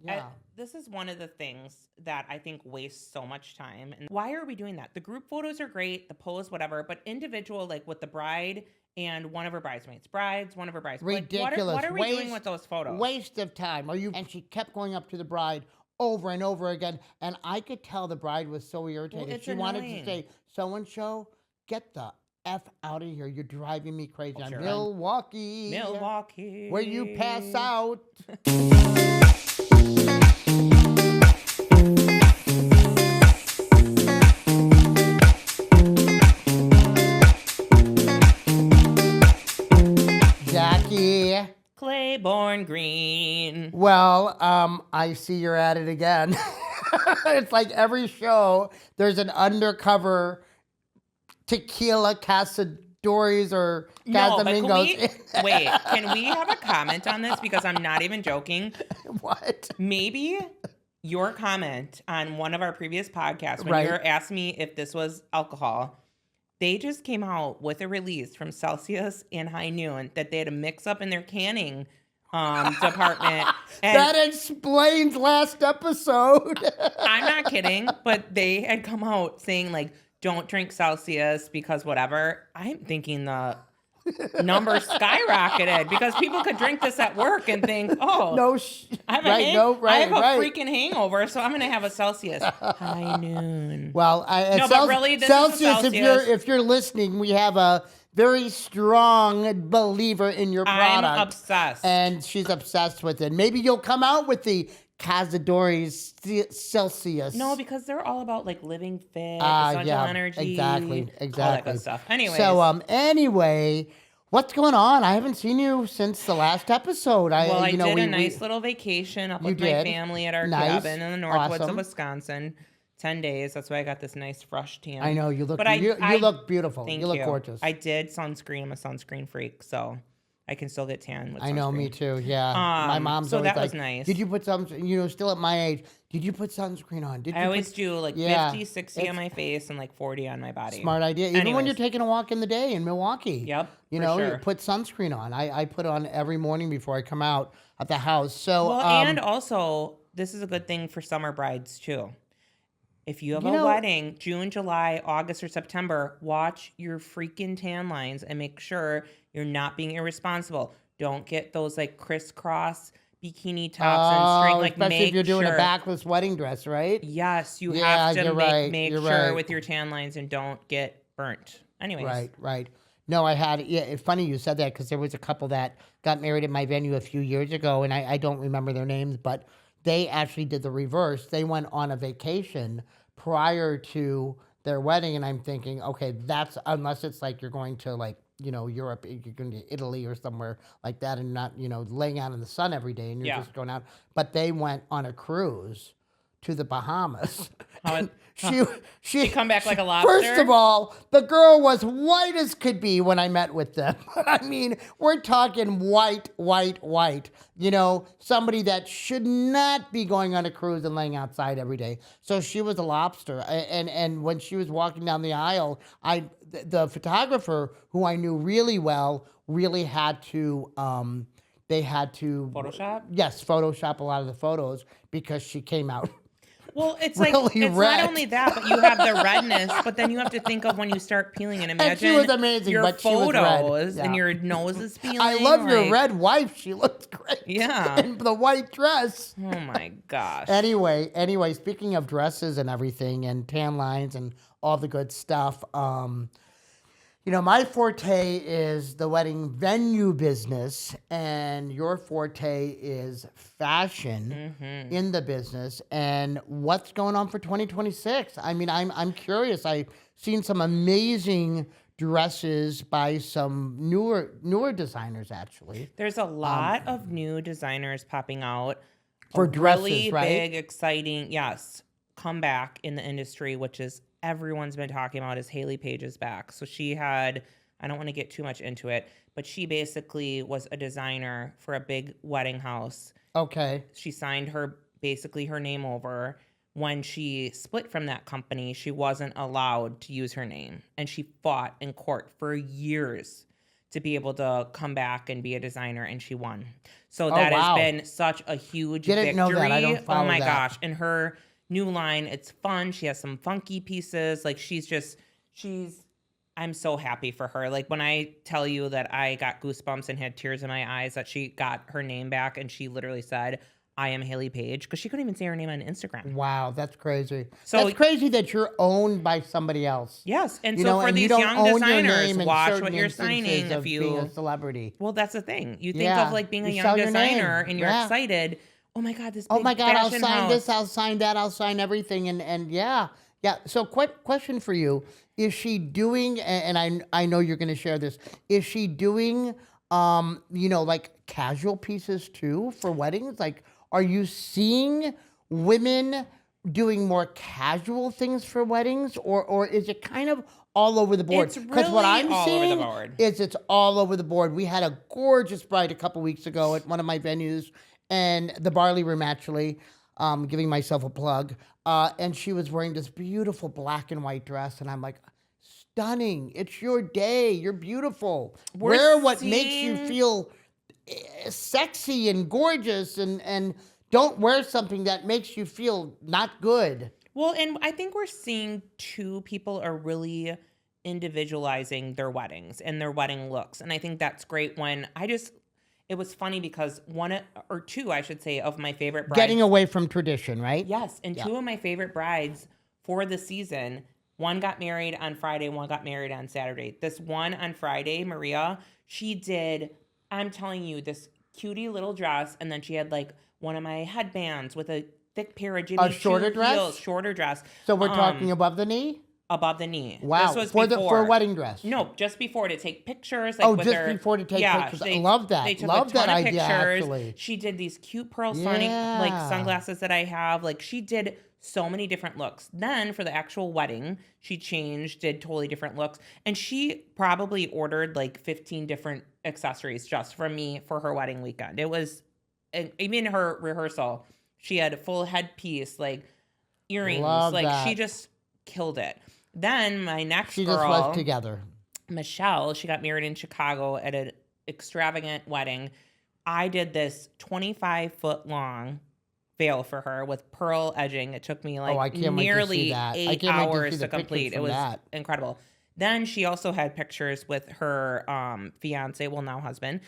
Yeah. This is one of the things that I think wastes so much time. And why are we doing that? The group photos are great, the pose, whatever, but individual, like with the bride and one of her bridesmaids, one of her bridesmaids. Ridiculous. Like, what are we doing with those photos? Waste of time. And she kept going up to the bride over and over again. And I could tell the bride was so irritated. Well, it's she wanted to annoying. say, so-and-so, get the F out of here. You're driving me crazy. Oh, I'm sure. Milwaukee. Where you pass out. Jackie. Claiborne Green. Well, I see you're at it again. It's like every show, there's an undercover tequila Casadores or Casamigos. Can we have a comment on this? Because I'm not even joking. What? Maybe your comment on one of our previous podcasts when Right. you were asking me if this was alcohol, they just came out with a release from Celsius and High Noon that they had a mix up in their canning department. And That explains last episode. I'm not kidding, but they had come out saying like, don't drink Celsius because whatever. I'm thinking the numbers skyrocketed because people could drink this at work and think, oh, I have a freaking hangover, so I'm going to have a Celsius. High Noon. Well, but really, this Celsius, is a Celsius. if you're listening, we have a very strong believer in your product. I'm obsessed. And she's obsessed with it. Maybe you'll come out with the Casadores Celsius. No, because they're all about like living fit, essential energy. Exactly. All that good stuff. Anyways. So, anyway, what's going on? I haven't seen you since the last episode. I did a nice little vacation up with my family at our cabin in the Northwoods of Wisconsin. 10 days. That's why I got this nice fresh tan. I know you look. You look beautiful. You look gorgeous. I did sunscreen. I'm a sunscreen freak, so I can still get tan with sunscreen. I know, me too. Yeah, my mom's so always that was like, nice. Did you put some? Still at my age, did you put sunscreen on? I always do like 50, 60 on my face and like 40 on my body. Smart idea. Even when you're taking a walk in the day in Milwaukee. Yep. You put sunscreen on. I put it on every morning before I come out of the house. So and also this is a good thing for summer brides too. If you have a wedding, June, July, August, or September, watch your freaking tan lines and make sure you're not being irresponsible. Don't get those like crisscross bikini tops and string. Like, especially if you're doing a backless wedding dress, right? Yes, you have to make sure with your tan lines and don't get burnt. Anyways. Right. No, I had, it's funny you said that because there was a couple that got married at my venue a few years ago, and I don't remember their names, but they actually did the reverse. They went on a vacation prior to their wedding, and I'm thinking, okay, that's, unless it's like you're going to like, Europe, you're going to Italy or somewhere like that and not, laying out in the sun every day and you're just going out. But they went on a cruise to the Bahamas. She come back like a lobster. First of all, the girl was white as could be when I met with them. I mean, we're talking white. Somebody that should not be going on a cruise and laying outside every day. So she was a lobster. And when she was walking down the aisle, the photographer, who I knew really well, really had to they had to Photoshop? Yes, Photoshop a lot of the photos because she came out. Well, it's really like, it's red. not only that, but you have the redness, but then you have to think of when you start peeling and imagine and she was amazing, your but photos she was red. and your nose is peeling. I love your red wife. She looks great. Yeah. In the white dress. Oh my gosh. Anyway, speaking of dresses and everything and tan lines and all the good stuff, my forte is the wedding venue business, and your forte is fashion in the business. And what's going on for 2026? I mean, I'm curious. I've seen some amazing dresses by some newer designers, actually. There's a lot of new designers popping out. For dresses, really right? Big, exciting, comeback in the industry, which is everyone's been talking about, is Haley Page's back. So she had, I don't want to get too much into it, but she basically was a designer for a big wedding house. Okay. She signed her name over. When she split from that company, she wasn't allowed to use her name. And she fought in court for years to be able to come back and be a designer, and she won. So Oh, that wow. has been such a huge Didn't know victory. that. I don't Oh follow my that. gosh. And her new line, it's fun. She has some funky pieces. Like I'm so happy for her. Like when I tell you that I got goosebumps and had tears in my eyes that she got her name back, and she literally said, I am Haley Page, because she couldn't even say her name on Instagram. Wow, that's crazy. So- That's crazy that you're owned by somebody else. Yes. And You so know, for and you these don't young own your designers, name in watch certain what you're instances signing of if being a you. celebrity. Well, that's the thing. You think Yeah, of like being a you young sell your name. designer and you're Yeah. excited. Oh my God, this Oh big my God, I'll fashion sign house. this, I'll sign that, I'll sign everything, and yeah. So, question for you: is she doing? And I know you're going to share this. Is she doing, like casual pieces too for weddings? Like, are you seeing women doing more casual things for weddings, or is it kind of all over the board? It's what really I'm all over the seeing board. is it's all over the board. We had a gorgeous bride a couple weeks ago at one of my venues, and the Barley Room actually, giving myself a plug, and she was wearing this beautiful black and white dress, and I'm like, stunning. It's your day. You're beautiful. We're Wear what makes you seeing- feel sexy and gorgeous, and don't wear something that makes you feel not good. Well, and I think we're seeing people are really individualizing their weddings and their wedding looks. And I think that's great it was funny because two, I should say, of my favorite brides. Getting away from tradition, right? Yes. And two of my favorite brides for the season, one got married on Friday, one got married on Saturday. This one on Friday, Maria, she did, I'm telling you, this cutie little dress. And then she had like one of my headbands with a thick pair of Jimmy Choo shorter dress? heels, shorter dress. So we're talking above the knee? Above the knee. Wow. This was for before. a wedding dress? No, just before to take pictures. Like with just her, before to take pictures. They, I love that. They took Love a ton that of idea, pictures. actually. She did these cute pearl like sunglasses that I have. Like she did so many different looks. Then for the actual wedding, she did totally different looks. And she probably ordered like 15 different accessories just from me for her wedding weekend. It was, and even her rehearsal, she had a full headpiece, like earrings. Love like that. she just killed it. Then my next She girl, just was together. Michelle, she got married in Chicago at an extravagant wedding. I did this 25-foot long veil for her with pearl edging. It took me like I can't nearly wait to see that. I 8 can't wait to hours see to the pictures complete. It from was that. incredible. Then she also had pictures with her fiance, well now husband.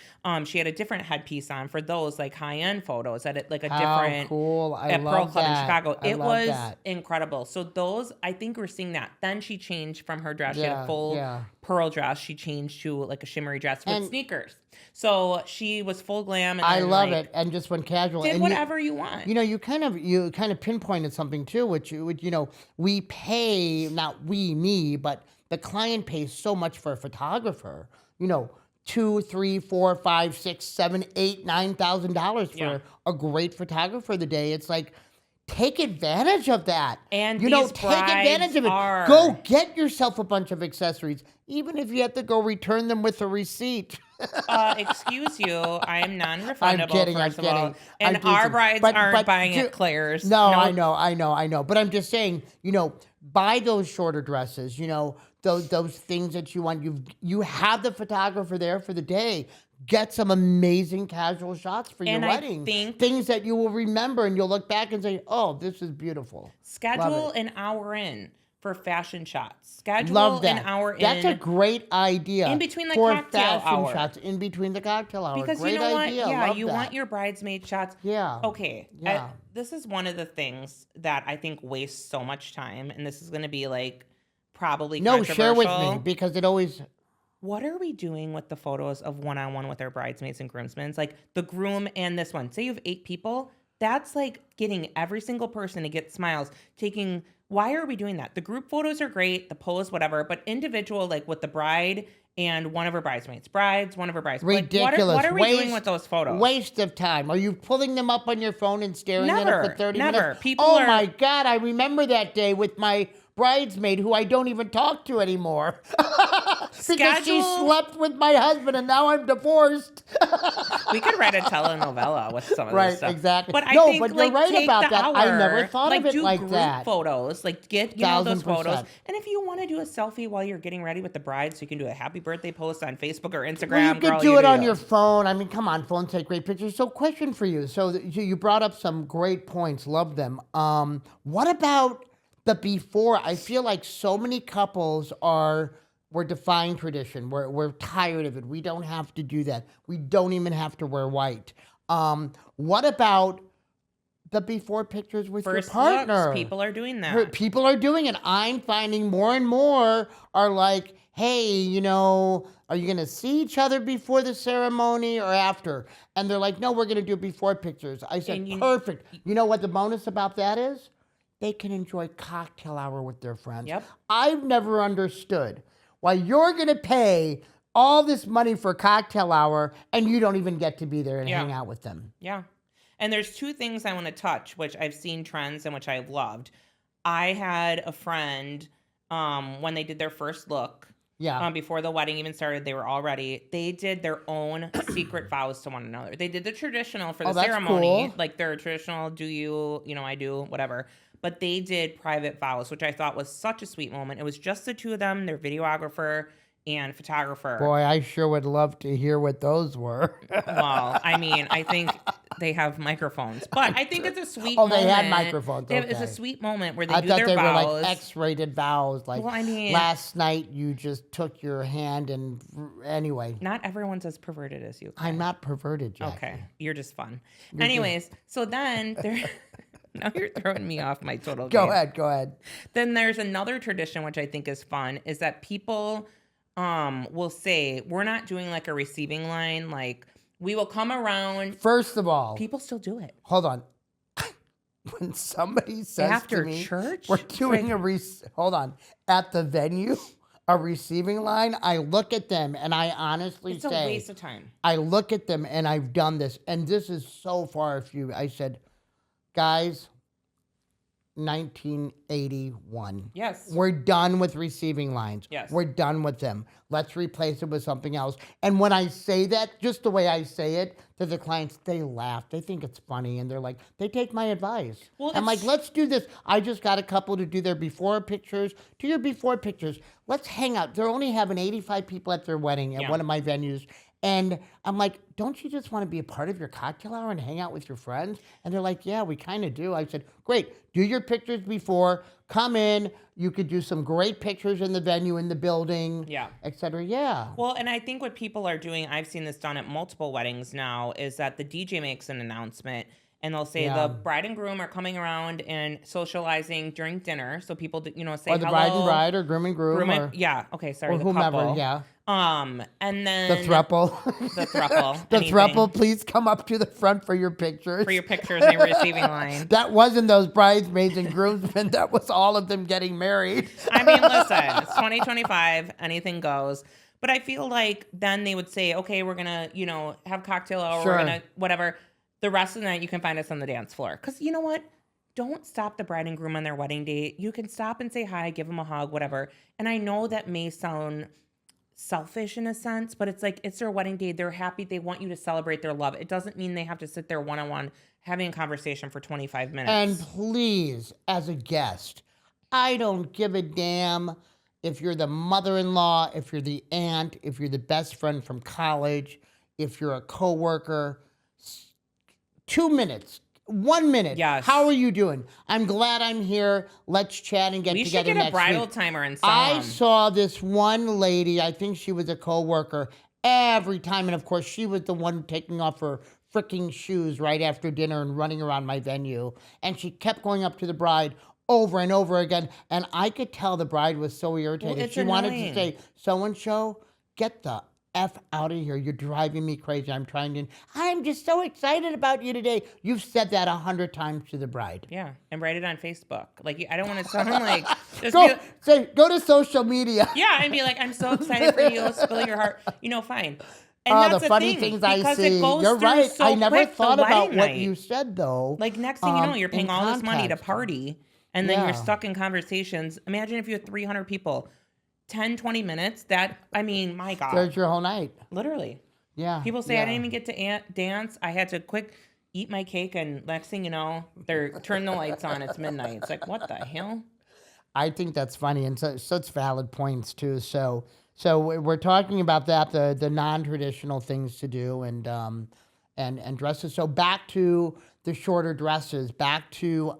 She had a different headpiece on for those like high-end photos at like a different cool. I at love Pearl Club that. in Chicago. I It love was that. incredible. So those, I think we're seeing that. Then she changed from her dress. She had Yeah, a full yeah. pearl dress. She changed to like a shimmery dress with And- sneakers. So she was full glam. And I then, love like, it, and just went casual. Did and whatever you want. You kind of pinpointed something too, which we pay, not we, me, but the client pays so much for a photographer. $2, $3, $4, $5, $6, $7, $8, $9,000 for Yeah. a great photographer the day. It's like, take advantage of that. And take these advantage of it. brides Go get yourself a bunch of accessories, even if you have to go return them with a receipt. Excuse you, I am non-refundable. I'm kidding. First I'm of all, kidding. and I'm our teasing. brides But aren't buying at Claire's. No, Nope. I know. But I'm just saying, buy those shorter dresses. Those things that you want. You have the photographer there for the day. Get some amazing casual shots for your And I wedding. think- Things that you will remember, and you'll look back and say, "Oh, this is beautiful." Schedule Love it. an hour in for fashion shots. Schedule Love that. an hour That's in. a great idea. In between the for cocktail fashion hour. shots. In between the cocktail hour. Because great you know idea. what? Yeah, Love you that. want your bridesmaid shots. Yeah. Okay. Yeah. This is one of the things that I think wastes so much time, and this is going to be like probably No, share with me controversial. because it always. What are we doing with the photos of one-on-one with our bridesmaids and groomsmen? Like the groom and this one. Say you have 8 people. That's like getting every single person to get smiles. Why are we doing that? The group photos are great, the pose, whatever, but individual, like with the bride and one of her bridesmaids. One of her bridesmaids. Ridiculous. What are we doing with those photos? Waste of time. Are you pulling them up on your phone and staring at Never, it for 30 never. minutes? People oh are- my God, I remember that day with my bridesmaid who I don't even talk to anymore. Because she slept with my husband and now I'm divorced. We could write a telenovela with some of this stuff. Right, exactly. But I No, think, but you're like, right take about the that. hour, I never thought of it do like group that. photos. Like, get, those photos. 1000%. And if you want to do a selfie while you're getting ready with the bride, so you can do a happy birthday post on Facebook or Instagram, Well, you could girl, do it on you. your phone. I mean, come on, phones take great pictures. So, question for you. So, you brought up some great points. Love them. What about the before? I feel like so many couples we're defying tradition. We're tired of it. We don't have to do that. We don't even have to wear white. What about the before pictures with First your partner? looks, people are doing that. People are doing it. I'm finding more and more are like, hey, are you going to see each other before the ceremony or after? And they're like, no, we're going to do before pictures. I said, perfect. You know what the bonus about that is? They can enjoy cocktail hour with their friends. Yep. I've never understood why you're going to pay all this money for cocktail hour and you don't even get to be there and hang out with them. Yeah. And there's two things I want to touch, which I've seen trends and which I've loved. I had a friend, when they did their first look, before the wedding even started, they were all ready. They did their own secret vows to one another. They did the traditional for the ceremony, cool. like their traditional, do you, I do, whatever. But they did private vows, which I thought was such a sweet moment. It was just the two of them, their videographer and photographer. Boy, I sure would love to hear what those were. Well, I mean, I think they have microphones, but I think it's a sweet moment. Oh, they had microphones. Okay. It's a sweet moment where they do thought their they vows. were like X-rated vows. Like, well, I mean, last night you just took your hand and anyway. Not everyone's as perverted as you. I'm not perverted, Jackie. Okay, you're just fun. Anyways, so then there. Now you're throwing me off my total game. Go ahead. Then there's another tradition which I think is fun, is that people will say, we're not doing like a receiving line, like we will come around. First of all, people still do it. Hold on. When somebody says after to me, church, we're doing hold on, at the venue, a receiving line, I look at them and I honestly say, it's a waste of time. I look at them and I've done this, and this is so far few. I said, guys, 1981. Yes. We're done with receiving lines. Yes. We're done with them. Let's replace it with something else. And when I say that, just the way I say it to the clients, they laugh. They think it's funny. And they're like, they take my advice. Well, I'm like, let's do this. I just got a couple to do their before pictures. Do your before pictures. Let's hang out. They're only having 85 people at their wedding at one of my venues. And I'm like, don't you just want to be a part of your cocktail hour and hang out with your friends? And they're like, yeah, we kind of do. I said, great, do your pictures before, come in. You could do some great pictures in the venue, in the building, et cetera. Yeah. Well, and I think what people are doing, I've seen this done at multiple weddings now, is that the DJ makes an announcement and they'll say the bride and groom are coming around and socializing during dinner. So people, say hello. Or the bride and bride, or groom and groom. Okay, sorry, or the whomever, couple. And then the throuple. The throuple. The throuple, please come up to the front for your pictures. For your pictures and your receiving line. That wasn't those bridesmaids and groomsmen. That was all of them getting married. I mean, listen, it's 2025. Anything goes. But I feel like then they would say, okay, we're going to, have cocktail hour. Sure. We're going to whatever. The rest of the night, you can find us on the dance floor. Because you know what? Don't stop the bride and groom on their wedding day. You can stop and say hi, give them a hug, whatever. And I know that may sound selfish in a sense, but it's like, it's their wedding day. They're happy. They want you to celebrate their love. It doesn't mean they have to sit there one-on-one having a conversation for 25 minutes. And please, as a guest, I don't give a damn if you're the mother-in-law, if you're the aunt, if you're the best friend from college, if you're a coworker. 2 minutes. 1 minute. Yes. How are you doing? I'm glad I'm here. Let's chat and get together next week. We should get a bridal timer and song. I saw this one lady, I think she was a coworker, every time, and of course she was the one taking off her freaking shoes right after dinner and running around my venue. And she kept going up to the bride over and over again. And I could tell the bride was so irritated. Well, she wanted to say, so-and-so, get the F out of here. You're driving me crazy. I'm just so excited about you today. You've said that 100 times to the bride. Yeah, and write it on Facebook. Like, I don't want to sound like... Go to social media. Yeah, and be like, I'm so excited for you. Spill your heart. Fine. And the funny things I see. You're right. So I never thought about what night. you said, though. Like, next thing you know, you're paying all this money to party, and then you're stuck in conversations. Imagine if you had 300 people. 10, 20 minutes, that, I mean, my God, There's your whole night. literally. Yeah. People say yeah. I didn't even get to dance. I had to quick eat my cake, and next thing you know, they're turn the lights on. It's midnight. It's like, what the hell? I think that's funny and such valid points too. So we're talking about that, the non-traditional things to do and dresses. So back to the shorter dresses, back to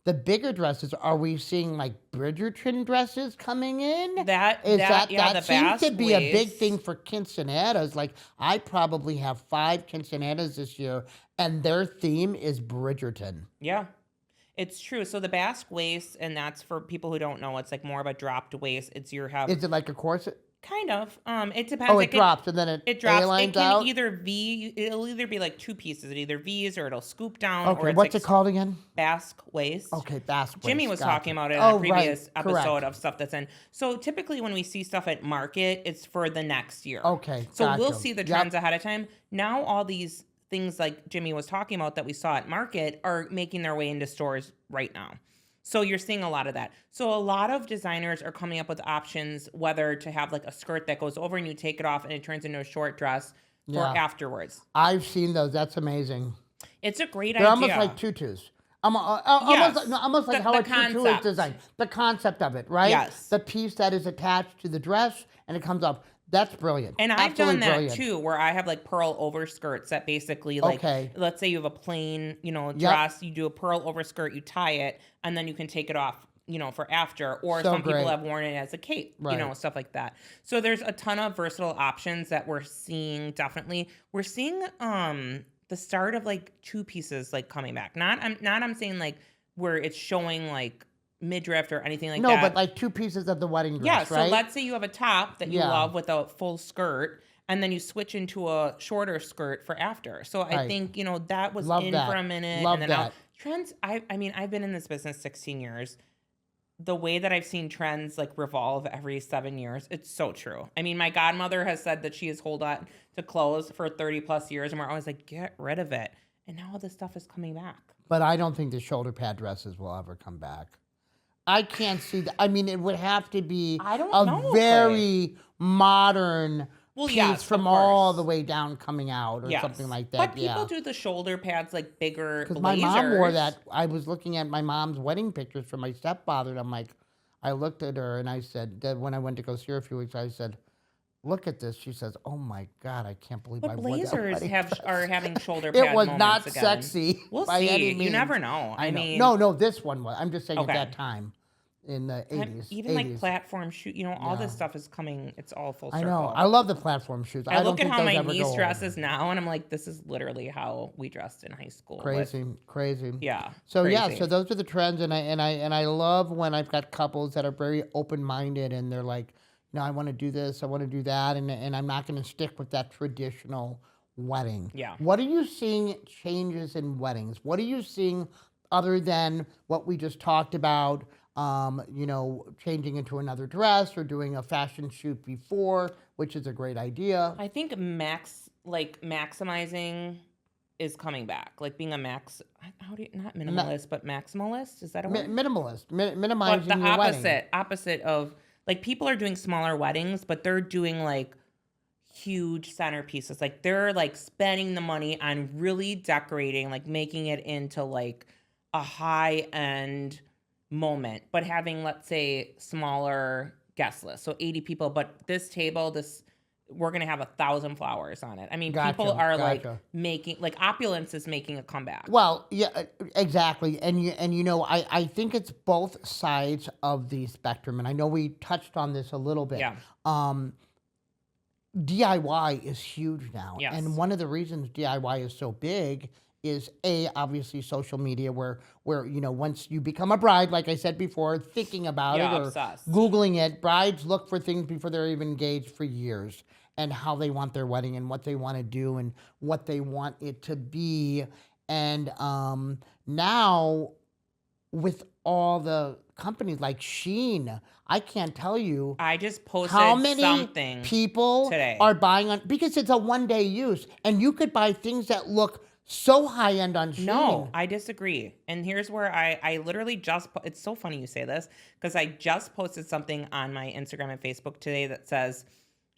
the bigger dresses. Are we seeing like Bridgerton dresses coming in? That the seems to be a big basque thing for quinceañeras. Like I probably have 5 quinceañeras this year, and their theme is Bridgerton. Yeah, it's true. So the basque waist, and that's for people who don't know, it's like more of a dropped waist. It's your have Is it like a corset? kind of. It depends. Oh, Like it drops and then it drops. It A-lines can out? either it'll either be like 2 pieces. It either V's or it'll scoop down. Okay, or it's what's like it called again? basque waist. Okay, basque waist. Jimmy was Gotcha. talking about it in Oh, a previous right, episode correct. of stuff that's in. So typically when we see stuff at market, it's for the next year. Okay, So we'll gotcha. see the Yep. trends ahead of time. Now all these things like Jimmy was talking about that we saw at market are making their way into stores right now. So you're seeing a lot of that. So a lot of designers are coming up with options, whether to have like a skirt that goes over and you take it off and it turns into a short dress for Yeah. afterwards. I've seen those. That's amazing. It's a great They're idea. almost like tutus. Yes. Almost like The- how the a tutu is concept. designed. The concept of it, right? Yes. The piece that is attached to the dress and it comes up. That's brilliant. And I've Absolutely done that brilliant. too, where I have like pearl overskirts that basically like, Okay. let's say you have a plain, Yep. dress, you do a pearl overskirt, you tie it, and then you can take it off, for after. Or So some great. people have worn it as a cape, Right. stuff like that. So there's a ton of versatile options that we're seeing. Definitely, we're seeing the start of like 2 pieces like coming back. I'm saying like where it's showing like midriff or anything like No, that. but like 2 pieces of the wedding dress, Yeah, so right? let's say you have a top that you Yeah. love with a full skirt, and then you switch into a shorter skirt for after. So I Right. think, that was Love in that. for a minute. Love and then that. trends, I mean, I've been in this business 16 years. The way that I've seen trends like revolve every 7 years, it's so true. I mean, my godmother has said that she has held on to clothes for 30 plus years, and we're always like, get rid of it. And now all this stuff is coming back. But I don't think the shoulder pad dresses will ever come back. I can't see that. I mean, it would have to be I don't a know, very modern Well, piece yes, from of all course. the way down coming out or Yes. something like that. But people yeah. do the shoulder pads like bigger Because blazers. my mom wore that. I was looking at my mom's wedding pictures from my stepfather, and I'm like, I looked at her and I said, that when I went to go see her a few weeks, I said, look at this. She says, oh my God, I can't believe I But wore that blazers wedding have dress." are having shoulder pad It was moments not again. sexy. We'll by any see. You means. never know. I know. mean, no, this one was. I'm just saying Okay. at that time in the 80s. even 80s. like platform shoot, all Yeah. this stuff is coming. It's all full I circle. know. I love the platform shoes. I don't look at think how those my ever go niece away. dresses now, and I'm like, this is literally how we dressed in high school. Crazy, crazy. Yeah. So yeah, crazy. so those are the trends, and I love when I've got couples that are very open minded, and they're like, I want to do this, I want to do that, and I'm not going to stick with that traditional wedding. Yeah. What are you seeing changes in weddings? What are you seeing other than what we just talked about? Changing into another dress or doing a fashion shoot before, which is a great idea. I think maximizing is coming back. Like being a not minimalist, but maximalist. Is that a word? Minimalist, But minimizing the your wedding. opposite of like people are doing smaller weddings, but they're doing like huge centerpieces. Like they're like spending the money on really decorating, like making it into like a high end moment, but having, let's say, smaller guest list. So 80 people, but this table, we're going to have 1,000 flowers on it. I mean, people are like making, like opulence is making a comeback. Well, yeah, exactly. And I think it's both sides of the spectrum. And I know we touched on this a little bit. Yeah. DIY is huge now. Yes. And one of the reasons DIY is so big is obviously social media where once you become a bride, like I said before, thinking about it or obsessed. Googling it, brides look for things before they're even engaged for years and how they want their wedding and what they want to do and what they want it to be. And now with all the companies like Shein, I can't tell you I just posted how many something people today. are buying on because it's a one-day use, and you could buy things that look so high end on Shein. No, I disagree. And here's where I literally it's so funny you say this because I just posted something on my Instagram and Facebook today that says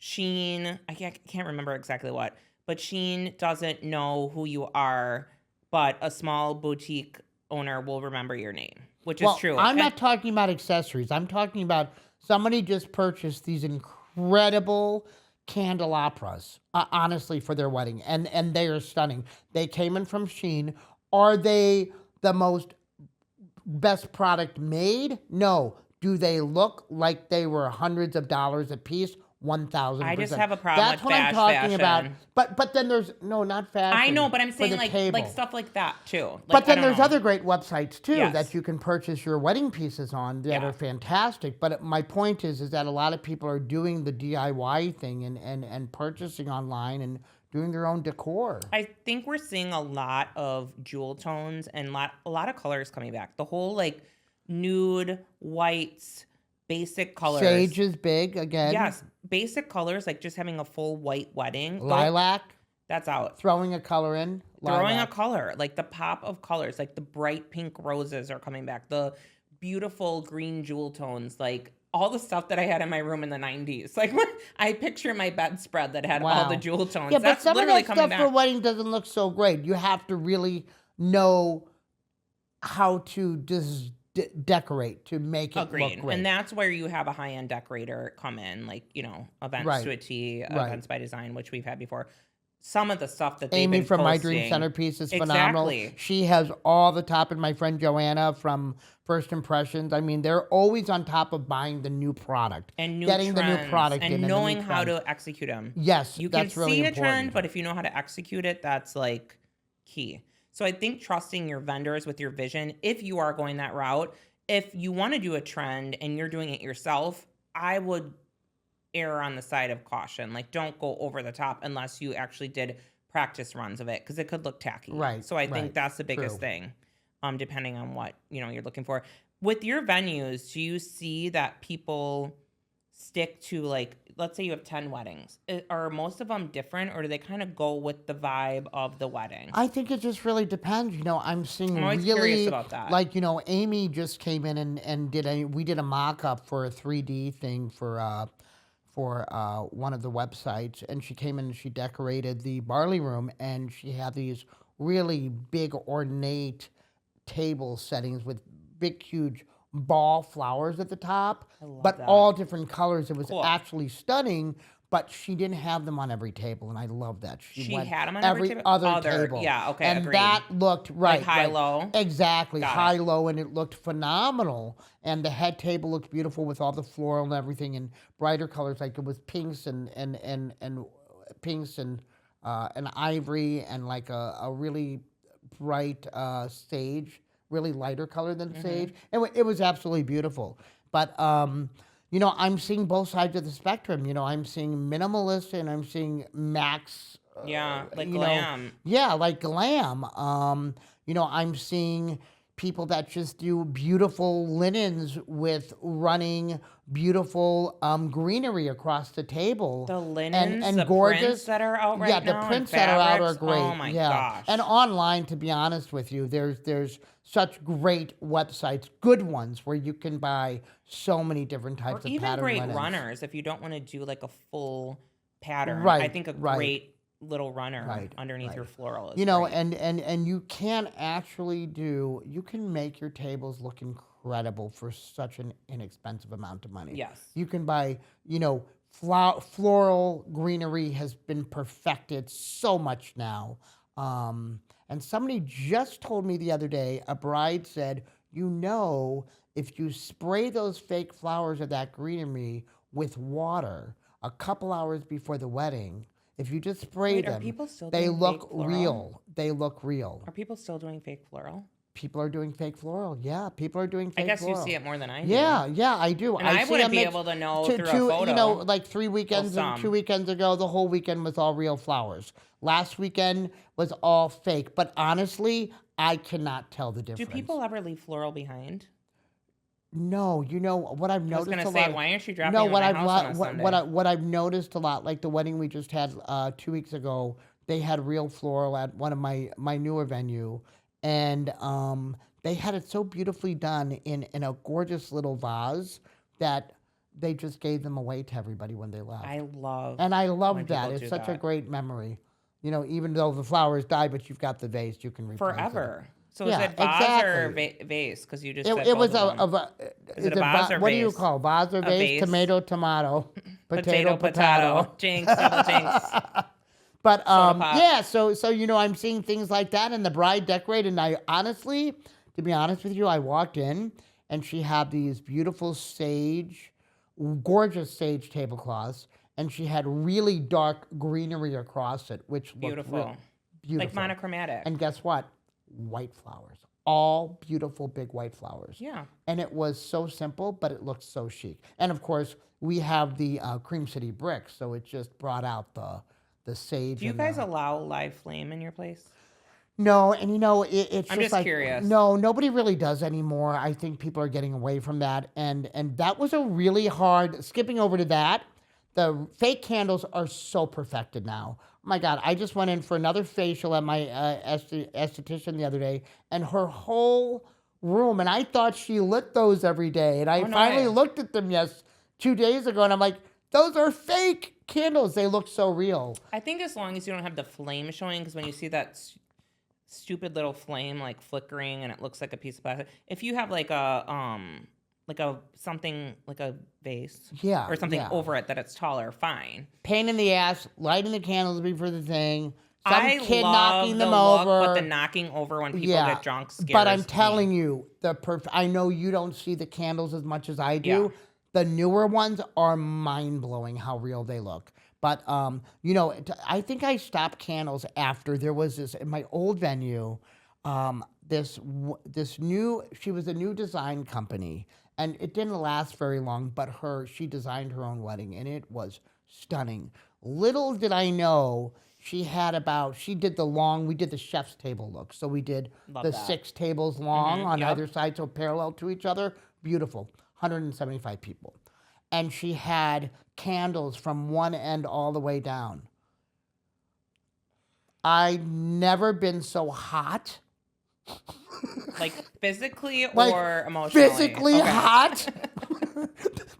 Shein, I can't remember exactly what, but Shein doesn't know who you are, but a small boutique owner will remember your name, which is true. I'm not talking about accessories. I'm talking about somebody just purchased these incredible candelabras, honestly, for their wedding, and they are stunning. They came in from Shein. Are they the most best product made? No. Do they look like they were hundreds of dollars a piece? 1,000%. I just have a problem That's with what I'm talking fashion. about. But then there's not fashion. I know, but I'm saying like stuff like that too. Like, but then there's other great websites too Yes. that you can purchase your wedding pieces on that are fantastic. But my point is that a lot of people are doing the DIY thing and purchasing online and doing their own decor. I think we're seeing a lot of jewel tones and a lot of colors coming back. The whole like nude, whites, basic colors. Sage is big again. Yes, basic colors like just having a full white wedding. Lilac. That's out. Throwing a color in. Throwing a color, like the pop of colors, like the bright pink roses are coming back. The beautiful green jewel tones, like all the stuff that I had in my room in the 90s. Like when I picture my bedspread that had all the jewel tones. Yeah, That's but some literally of that coming stuff back. for wedding doesn't look so great. You have to really know how to decorate to make it look great. And that's where you have a high-end decorator come in, like, Events to a T, Events by Design, which we've had before. Some of the stuff that they've Amy been from My posting, Dream Centerpiece is phenomenal. Exactly. She has all the top, and my friend Joanna from First Impressions. I mean, they're always on top of buying the new product and getting trends, the new product and in knowing and the new how trends. to execute them. Yes, you that's can really see a important. trend, but if you know how to execute it, that's like key. So I think trusting your vendors with your vision, if you are going that route, if you want to do a trend and you're doing it yourself, I would err on the side of caution. Like, don't go over the top unless you actually did practice runs of it, because it could look tacky. Right. So I think that's the biggest thing, depending on what you're looking for. With your venues, do you see that people stick to, like, let's say you have 10 weddings. Are most of them different, or do they kind of go with the vibe of the wedding? I think it just really depends. I'm seeing I'm always curious about that. Like, Amy just came in and we did a mock-up for a 3D thing for one of the websites, and she came in and she decorated the barley room, and she had these really big ornate table settings with big, huge ball flowers at the top, but all different colors. It was actually stunning, but she didn't have them on every table, and I love that. She had them on every table? other table. Yeah, okay, and agreed. that looked Like high-low? Exactly, Got it. high-low, and it looked phenomenal. And the head table looked beautiful with all the floral and everything, and brighter colors, like it was pinks and pinks and ivory, and like a really bright sage. Really lighter color than sage. It was absolutely beautiful. But, I'm seeing both sides of the spectrum. I'm seeing minimalist and I'm seeing max. Like glam. Like glam. I'm seeing people that just do beautiful linens with running beautiful greenery across the table. The linens, and the gorgeous prints that are out right now. Yeah, the prints that are out are great. Oh my gosh. And online, to be honest with you, there's such great websites, good ones, where you can buy so many different types of even pattern great linens. runners if you don't want to do like a full pattern. Right, I think a great little runner underneath your floral is great. And you can actually you can make your tables look incredible for such an inexpensive amount of money. Yes. You can buy, floral greenery has been perfected so much now. And somebody just told me the other day, a bride said, if you spray those fake flowers of that greenery with water a couple hours before the wedding, if you just spray them, they look real. They look real. Are people still doing fake floral? People are doing fake floral. Yeah, people are doing fake floral. I guess you see it more than I do. Yeah, I do. And I wouldn't be able to know through a photo. Like 2 weekends ago, the whole weekend was all real flowers. Last weekend was all fake. But honestly, I cannot tell the difference. Do people ever leave floral behind? No, what I've noticed. I was gonna say, why aren't you dropping at my house on a Sunday? What I've noticed a lot, like the wedding we just had 2 weeks ago, they had real floral at one of my newer venue, and they had it so beautifully done in a gorgeous little vase that they just gave them away to everybody when they left. I love And I when love that. people It's do such a that. great memory. You know, even though the flowers die, but you've got the vase, you can replace it. Forever. So is Yeah, it vase or exactly. vase? Because you just It, said it both was of them. Is it a vase or what do you vase? call vase or A vase? vase. Tomato, tomato, Potato, potato. Jinx, double jinx. But Soda pop. yeah, so you know, I'm seeing things like that, and the bride decorated. And I honestly, to be honest with you, I walked in and she had these beautiful sage, gorgeous sage tablecloths, and she had really dark greenery across it, which looked Beautiful. beautiful. Like monochromatic. And guess what? White flowers, all beautiful big white flowers. Yeah. And it was so simple, but it looked so chic. And of course, we have the Cream City bricks, so it just brought out the sage. Do you and guys the, allow live flame in your place? no, and you know, it's I'm just just like curious. no, nobody really does anymore. I think people are getting away from that, and that was a really hard. Skipping over to that, the fake candles are so perfected now. Oh my God, I just went in for another facial at my esthetician the other day, and her whole room, and I thought she lit those every day, and I Oh, no finally way. looked at them 2 days ago, and I'm like, those are fake candles. They look so real. I think as long as you don't have the flame showing, because when you see that stupid little flame like flickering and it looks like a piece of plastic, if you have like a something like a vase Yeah, or something yeah. over it that it's taller, fine. Pain in the ass, lighting the candles before the thing. Some I kid love knocking the them look, over. but the knocking over when people Yeah, get drunk scares but I'm me. telling you, I know you don't see the candles as much as I do. Yeah. The newer ones are mind blowing how real they look. But you know, I think I stopped candles after there was this in my old venue. This new, she was a new design company, and it didn't last very long. But she designed her own wedding, and it was stunning. Little did I know she did we did the chef's table look. So we did Love the that. 6 tables long on yep. either side, so parallel to each other. Beautiful. 175 people. And she had candles from one end all the way down. I've never been so hot. Like physically Like, or emotionally? physically Okay. hot.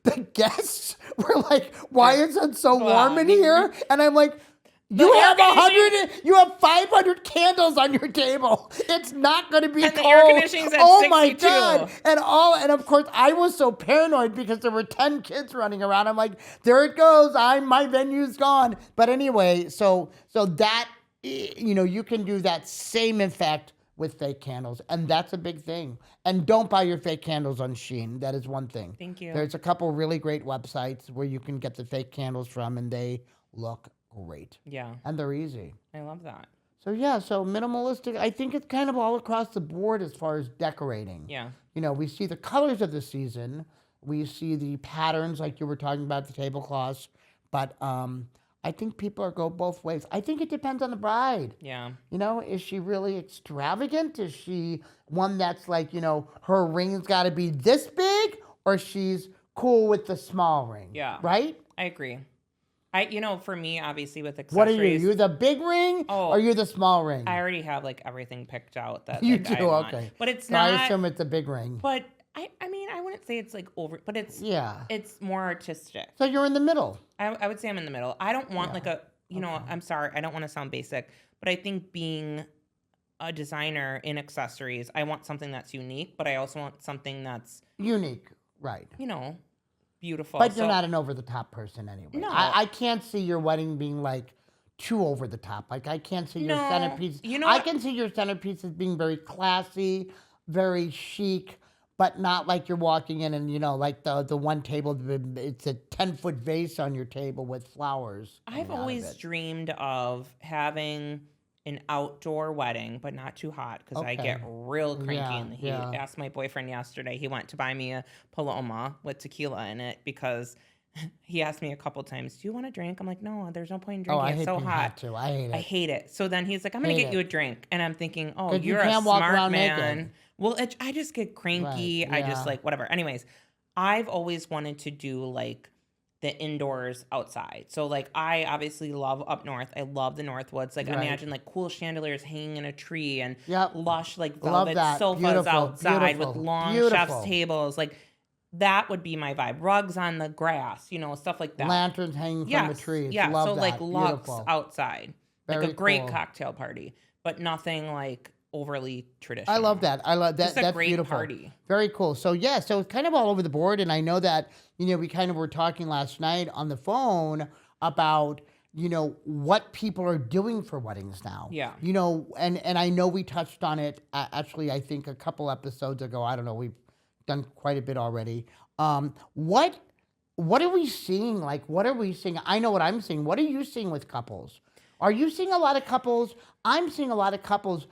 The guests were like, "Why is it so warm in here?" And I'm like, "You air have conditioning- you have 500 candles on your table. It's not going to be And the cold." air conditioning's at oh my 62. God! And of course I was so paranoid because there were 10 kids running around. I'm like, "There it goes. My venue's gone." But anyway, so that, you know, you can do that same effect with fake candles, and that's a big thing. And don't buy your fake candles on Shein. That is one thing. Thank you. There's a couple really great websites where you can get the fake candles from, and they look great. Yeah, And they're easy. I love that. So yeah, so minimalistic, I think it's kind of all across the board as far as decorating. Yeah. You know, we see the colors of the season, we see the patterns like you were talking about, the tablecloths, but I think people go both ways. I think it depends on the bride. Yeah. You know, is she really extravagant? Is she one that's like, you know, her ring's got to be this big, or she's cool with the small ring? Yeah. Right? I agree. For me, obviously with accessories. What are you? You the big ring or you the small ring? I already have like everything picked out that You like, do, I want. okay. But it's So not. I assume it's a big ring. But I mean, I wouldn't say it's like over, but it's Yeah. it's more artistic. So you're in the middle. I would say I'm in the middle. I don't want like a, I'm sorry, I don't want to sound basic, but I think being a designer in accessories, I want something that's unique, but I also want something that's, Unique, right. beautiful. But you're not an over-the-top person anyway. No. I can't see your wedding being like too over the top. Like I can't see your No. centerpiece. You know I what? can see your centerpiece as being very classy, very chic, but not like you're walking in and, you know, like the one table, it's a 10-foot vase on your table with flowers. I've coming out of always it. dreamed of having an outdoor wedding, but not too hot because I Okay. get real cranky Yeah, in the heat. yeah. Asked my boyfriend yesterday. He went to buy me a Paloma with tequila in it because he asked me a couple times, "Do you want a drink?" I'm like, "No, there's no point in Oh, drinking. I It's hate so being hot." hot too. I hate it. I hate it. So then he's like, "I'm gonna Hate get you a it. drink," and I'm thinking, "Oh, 'Cause you you're a can't walk smart around man." naked. Well, I just get cranky. Right, I just yeah. like whatever. Anyways, I've always wanted to do like the indoors outside. So like I obviously love up north. I love the Northwoods. Like Right. imagine like cool chandeliers hanging in a tree and Yep. lush like Love velvet that. sofas Beautiful, outside with beautiful, long chef's beautiful. tables. Like that would be my vibe. Rugs on the grass, you know, stuff like that. Lanterns hanging from the trees. Yeah. Love So that. like Lux Beautiful. outside. Like Very a great cool. cocktail party, but nothing like overly traditional. I love that. I love that. Just a That's great beautiful. party. Very cool. So yeah, so it's kind of all over the board, and I know that we kind of were talking last night on the phone about what people are doing for weddings now. Yeah. And I know we touched on it actually. I think a couple episodes ago. I don't know. We've done quite a bit already. What are we seeing? Like, what are we seeing? I know what I'm seeing. What are you seeing with couples? Are you seeing a lot of couples? I'm seeing a lot of couples.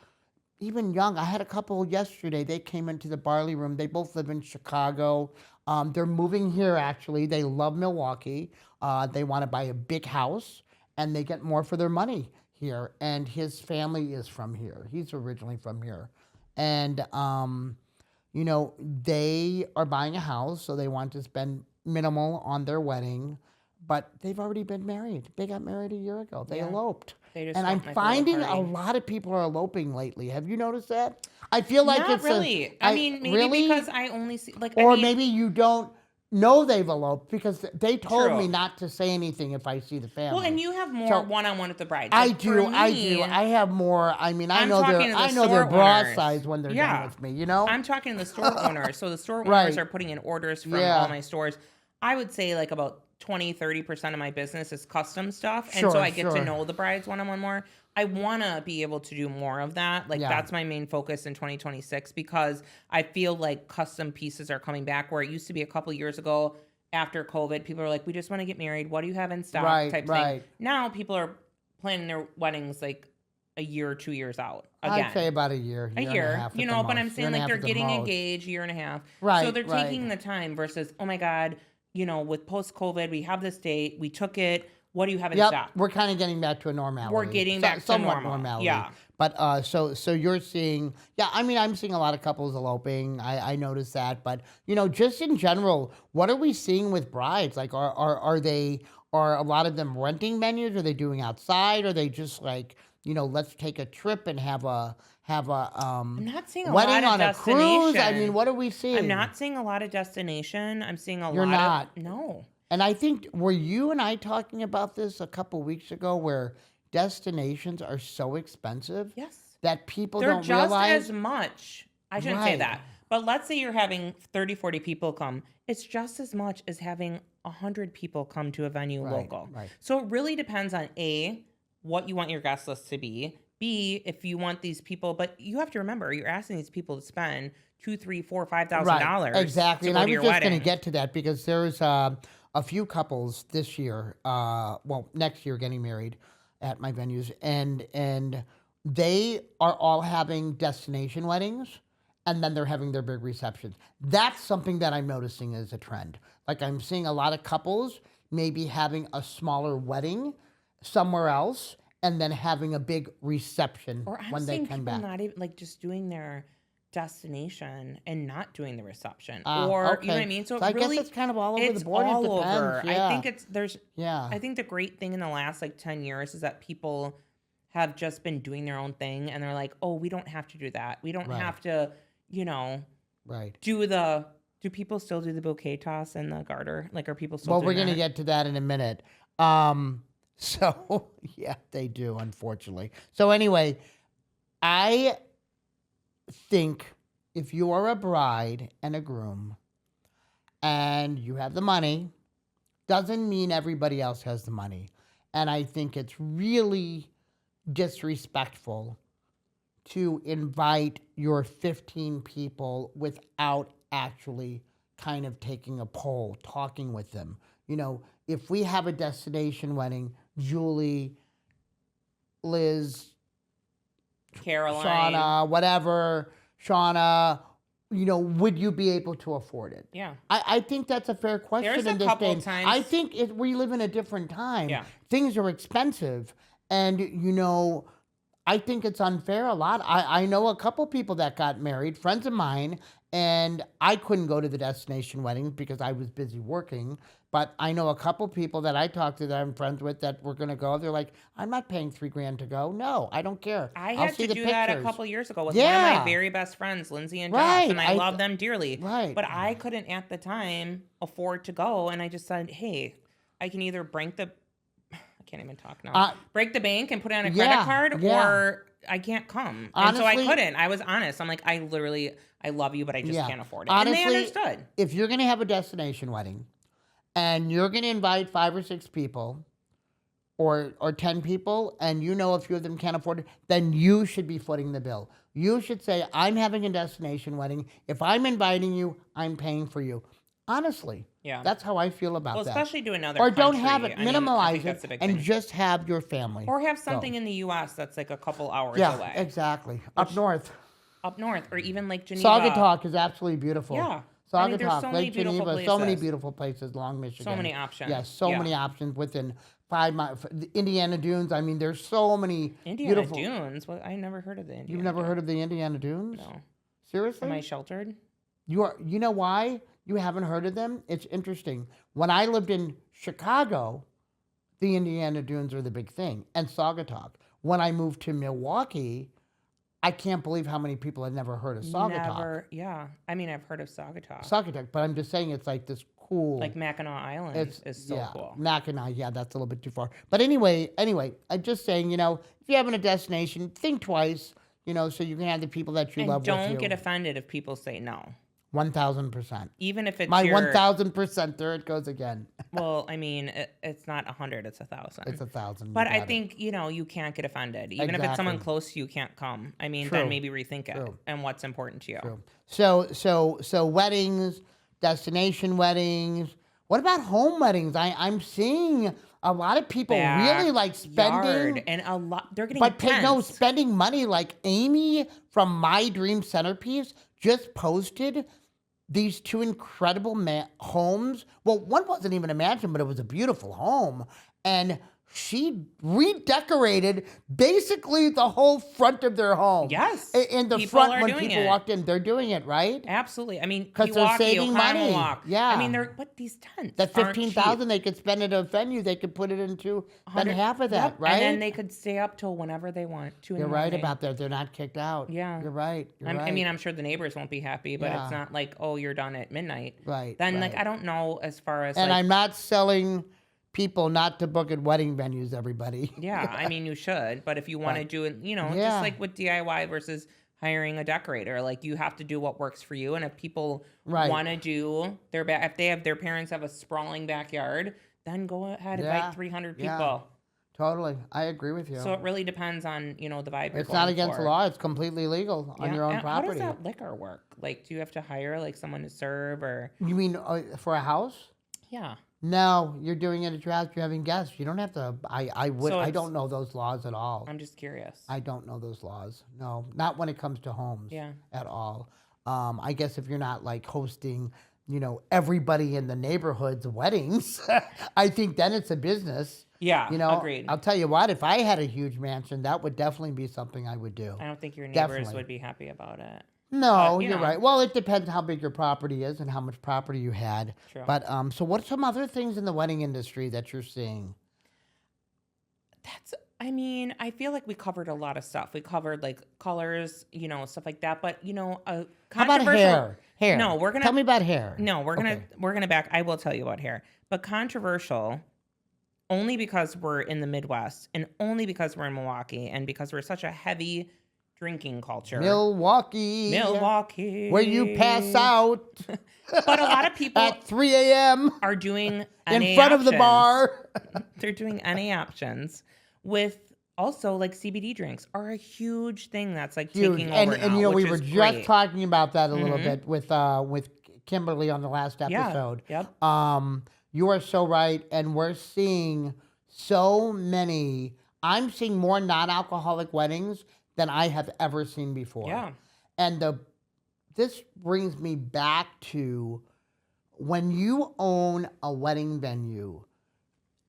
Even young. I had a couple yesterday. They came into the Barley Room. They both live in Chicago. They're moving here, actually. They love Milwaukee. They want to buy a big house, and they get more for their money here. And his family is from here. He's originally from here. And, they are buying a house, so they want to spend minimal on their wedding. But they've already been married. They got married a year ago. They eloped. Just And I'm want, like, finding little a party. lot of people are eloping lately. Have you noticed that? I feel like Not it's really. I mean, maybe really? because I only see like Or I mean, maybe you don't know they've eloped because they told True. me not to say anything if I see the family. well, and you have more So, one-on-one with the bride. I Like, for do. I me, do. I have more. I mean, I I'm know talking to the I know store their bra owners. size when they're done Yeah. with me. You know. I'm talking to the store owners. So the store owners Right. are putting in orders from Yeah. all my stores. I would say like about 20-30% of my business is custom stuff. And so Sure, I get to sure. know the brides one-on-one more. I want to be able to do more of that. Like Yeah. that's my main focus in 2026 because I feel like custom pieces are coming back where it used to be a couple years ago after COVID. People are like, we just want to get married. What do you have in stock? Right, type right. thing. Now people are planning their weddings like a year or 2 years out. Again. I'd say about a year. A and year, half at you the know, but most. I'm Year saying and a like half they're at the getting most. engaged year and a half. Right, So they're right. taking the time versus, oh my God, with post-COVID, we have this date, we took it. What do you have in Yep, stock? we're kind of getting back to a normality. We're getting back to somewhat normal. normality. Yeah. But so you're seeing, yeah. I mean, I'm seeing a lot of couples eloping. I noticed that. But just in general, what are we seeing with brides? Like, are a lot of them renting venues? Are they doing outside? Are they just like, let's take a trip and have a I'm not seeing a wedding lot of on a cruise? I mean, destination. what are we seeing? I'm not seeing a lot of destination. I'm seeing a You're lot not. of no. And I think, were you and I talking about this a couple weeks ago where destinations are so expensive Yes. that people They're don't just realize? as much. I shouldn't say Right. that. But let's say you're having 30, 40 people come. It's just as much as having 100 people come to a venue Right, local. right. So it really depends on A, what you want your guest list to be. B, if you want these people, but you have to remember, you're asking these people to spend $2,000, $3,000, $4,000, $5,000. Exactly. To And go I to was your just wedding. going to get to that because there's a few couples this year, next year getting married at my venues, and they are all having destination weddings, and then they're having their big receptions. That's something that I'm noticing as a trend. Like I'm seeing a lot of couples maybe having a smaller wedding somewhere else, and then having a big reception Or I'm when they seeing come people back. not even like just doing their destination and not doing the reception. Ah, Or you know okay. what I mean? So it I really, guess it's kind of all over it's the board. all It depends. over. Yeah. I think yeah. I think the great thing in the last like 10 years is that people have just been doing their own thing and they're like, oh, we don't have to do that. We don't Right. have to, Right. do people still do the bouquet toss and the garter? Like, are people still Well, doing we're going to that? get to that in a minute. So, yeah, they do, unfortunately. So, anyway, I think if you are a bride and a groom and you have the money, doesn't mean everybody else has the money. And I think it's really disrespectful to invite your 15 people without actually kind of taking a poll, talking with them. If we have a destination wedding, Julie, Liz, Caroline. Shauna, whatever, Shauna, would you be able to afford it? Yeah. I think that's a fair question There's a in this couple day. and- times- I think we live in a different time. Yeah. Things are expensive. And, I think it's unfair a lot. I know a couple people that got married, friends of mine, and I couldn't go to the destination weddings because I was busy working. But I know a couple people that I talked to that I'm friends with that were going to go. They're like, I'm not paying $3,000 to go. No, I don't care. I I'll had see to the do that a pictures. couple years ago with one of my Yeah. very best friends, Lindsay and Josh, Right. and I love them dearly. Right. But I couldn't at the time afford to go, and I just said, "Hey, I can either I can't even talk now. Break the bank and put it on a credit card, or I can't come." And so I Honestly- couldn't. I was honest. I'm like, I love you, but I just can't afford it. Honestly, and they understood. If you're going to have a destination wedding and you're going to invite 5 or 6 people or 10 people and you know a few of them can't afford it, then you should be footing the bill. You should say, I'm having a destination wedding. If I'm inviting you, I'm paying for you. Honestly. Yeah. That's how I feel about that. Especially to another Or country. don't have it. I mean, I Minimalize think that's it a big and thing. just have your family. Or have something in the U.S. that's like a couple hours Yeah, away. exactly. Up north. Up north, or even like Geneva. Saugatuck is absolutely beautiful. Yeah. Saugatuck, I mean, there's so many Lake beautiful Geneva, so many places. beautiful places along Michigan. So many options. Yes, so Yeah. many options within 5 miles. The Indiana Dunes, I mean, there's so many Indiana beautiful. Dunes? What? I never heard of the Indiana You've never Dunes. heard of the Indiana Dunes? No. Seriously? Am I sheltered? You know why you haven't heard of them? It's interesting. When I lived in Chicago, the Indiana Dunes were the big thing, and Saugatuck. When I moved to Milwaukee, I can't believe how many people had never heard of Saugatuck. Never. Yeah. I mean, I've heard of Saugatuck. Saugatuck, but I'm just saying it's like this cool. Like Mackinac Island is so cool. Mackinac, yeah, that's a little bit too far. But anyway, I'm just saying, if you're having a destination, think twice, so you can have the people that you And love with you. don't get offended if people say no. 1,000%. Even if it's My your... 1,000%, there it goes again. Well, I mean, it's not 100, it's 1,000. It's 1,000. But I think, you can't get offended. Even if it's someone close to you can't come. I mean, then maybe rethink it and what's important to you. True. So weddings, destination weddings. What about home weddings? I'm seeing a lot of people really like spending. And a lot, they're getting spending money. Like Amy from My Dream Centerpiece just posted these 2 incredible homes. Well, one wasn't even a mansion, but it was a beautiful home. And she redecorated basically the whole front of their home. Yes. In the People front are when doing people it. walked in, they're doing it, right? Absolutely. I mean, 'Cause they're Milwaukee, saving money. Oconomowoc. Yeah. I mean, but these tents That aren't cheap. $15,000 they could spend at a venue, they could put it into spend half of that, Yep. right? And then they could stay up till whenever they want. You're right about that. They're not kicked out. Yeah. You're right. You're right. I mean, I'm sure the neighbors won't be happy, but it's not like, oh, you're done at midnight. Right. Then, right. I don't know as far as. And I'm not selling people not to book at wedding venues, everybody. Yeah, I mean, you should. But if you want to do it, Yeah. just like with DIY versus hiring a decorator, like you have to do what works for you. And if people want to do if their parents have a sprawling backyard, then go ahead and invite 300 people. Yeah. Totally. I agree with you. So it really depends on, the vibe you're It's not going against for. the law. It's completely legal on your own And property. How does that liquor work? Like, do you have to hire like someone to serve or? You mean for a house? Yeah. No, you're doing it at your house. You're having guests. You don't have to. I So don't know those laws at all. I'm just curious. I don't know those laws. No, not when it comes to homes. Yeah. At all. I guess if you're not like hosting, everybody in the neighborhood's weddings, I think then it's a business. Yeah. Agreed. I'll tell you what. If I had a huge mansion, that would definitely be something I would do. I don't think your neighbors Definitely. would be happy about it. No, you're right. Well, it depends how big your property is and how much property you had. True. But so what are some other things in the wedding industry that you're seeing? I feel like we covered a lot of stuff. We covered like colors, stuff like that. But How about hair? Hair. No, we're gonna tell me about hair. No, we're gonna back. I will tell you about hair, but controversial. Only because we're in the Midwest, and only because we're in Milwaukee, and because we're such a heavy drinking culture. Milwaukee. Where you pass out. But a lot of people at 3 a.m. are doing in NA front of the options. bar. They're doing NA options with also like CBD drinks are a huge thing that's like Huge. taking over And now, we which were is just great. talking about that a little bit with Kimberly on the last episode. Yep. You are so right, and we're seeing so many. I'm seeing more non-alcoholic weddings than I have ever seen before. Yeah. And this brings me back to when you own a wedding venue,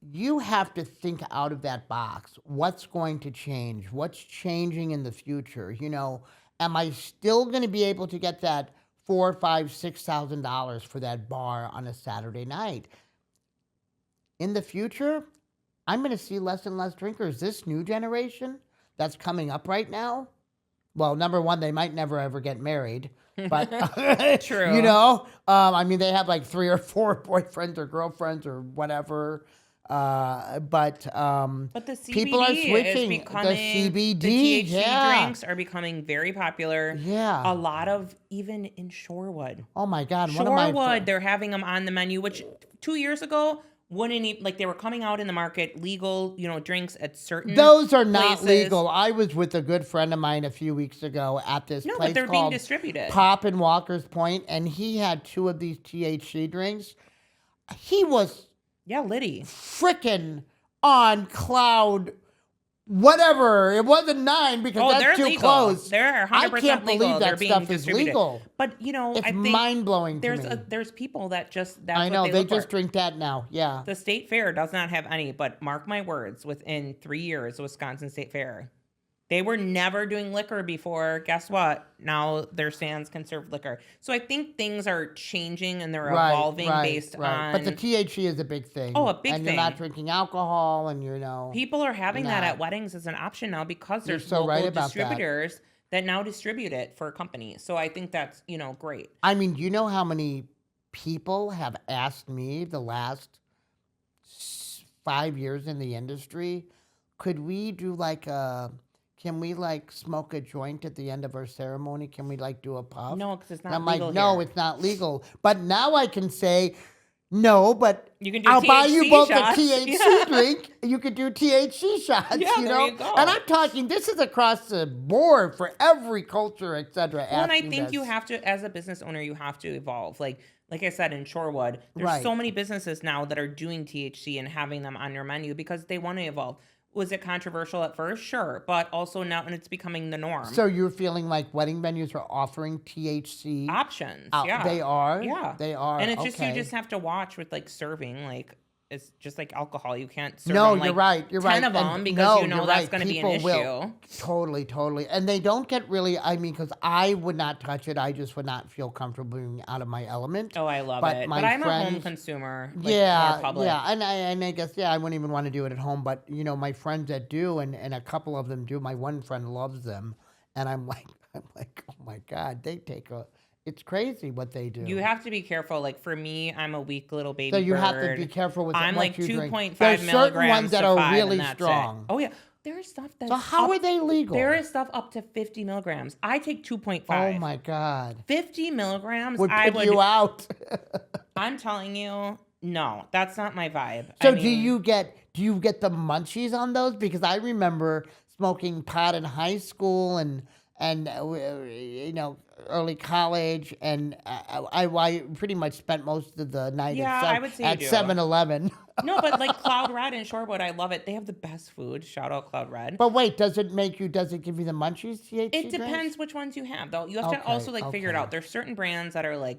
you have to think out of that box. What's going to change? What's changing in the future? Am I still going to be able to get that $4, $5, $6,000 for that bar on a Saturday night? In the future, I'm going to see less and less drinkers. This new generation that's coming up right now, well, number one, they might never ever get married, but True. I mean, they have like 3 or 4 boyfriends or girlfriends or whatever. But the CBD people are switching. is becoming, the CBD, the THC yeah. drinks are becoming very popular. Yeah. A lot of, even in Shorewood. Oh my God. Shorewood, they're having them on the menu, which 2 years ago wouldn't even, like, they were coming out in the market, legal, drinks at certain Those are not places. legal. I was with a good friend of mine a few weeks ago at this place but they're being called distributed. Pop in Walker's Point, and he had 2 of these THC drinks. He was Liddy. frickin' on cloud whatever. It wasn't 9 because that's too legal. close. They're 100% I can't legal. believe They're that being stuff is distributed. legal. But It's I think mind-blowing to me. there's people that just, that's I know, what they look just for. drink that now. Yeah. The state fair does not have any, but mark my words, within 3 years, the Wisconsin State Fair, they were never doing liquor before. Guess what? Now their stands can serve liquor. So I think things are changing and they're evolving based on. But the THC is a big thing. Oh, a big and thing. You're not drinking alcohol, and people are having that at weddings as an option now because there's so local right about distributors that now distribute it for companies. So I think that's great. I mean, do you know how many people have asked me the last 5 years in the industry, could we do can we smoke a joint at the end of our ceremony? Can we do a puff? No, because it's not And I'm legal like, no, here. it's not legal. But now I can say, no, but You can do I'll buy you THC both shots. a THC drink. You could do THC shots. Yeah, there you go. And I'm talking, this is across the board for every culture, etc. Well, and I think you have to, as a business owner, you have to evolve. Like I said, in Shorewood, there's so many businesses now that are doing THC and having them on your menu because they want to evolve. Was it controversial at first? Sure. But also now, and it's becoming the norm. So you're feeling like wedding venues are offering THC options. Yeah. They are? Yeah. They are. And it's just, you just have to watch with serving, it's just like alcohol. You can't serve them, you're right. You're 10 right. of them because that's going to be an issue. Will. Totally. And they don't get really, because I would not touch it. I just would not feel comfortable being out of my element. Oh, I love it. But I'm a home consumer. More public. Yeah. And I guess, I wouldn't even want to do it at home. But, my friends that do, and a couple of them do, my one friend loves them. And I'm like, oh my God, they take it's crazy what they do. You have to be careful. For me, I'm a weak little baby So you bird. have to be careful with I'm what you 2.5 drink. There's milligrams certain ones that to are 5, really and that's strong. it. Oh, yeah. There's stuff that's So how are they legal? There is stuff up to 50 milligrams. I take 2.5. Oh, my God. 50 milligrams, Would put you out. I'm telling you, no, that's not my vibe. So do you get the munchies on those? Because I remember smoking pot in high school and early college, and I pretty much spent most of the night I would say at 7-Eleven. No, but Cloud Red in Shorewood, I love it. They have the best food. Shout out Cloud Red. But wait, does it give you the munchies? THC It depends drinks? which ones you have, though. You have to also figure it out. There's certain brands that are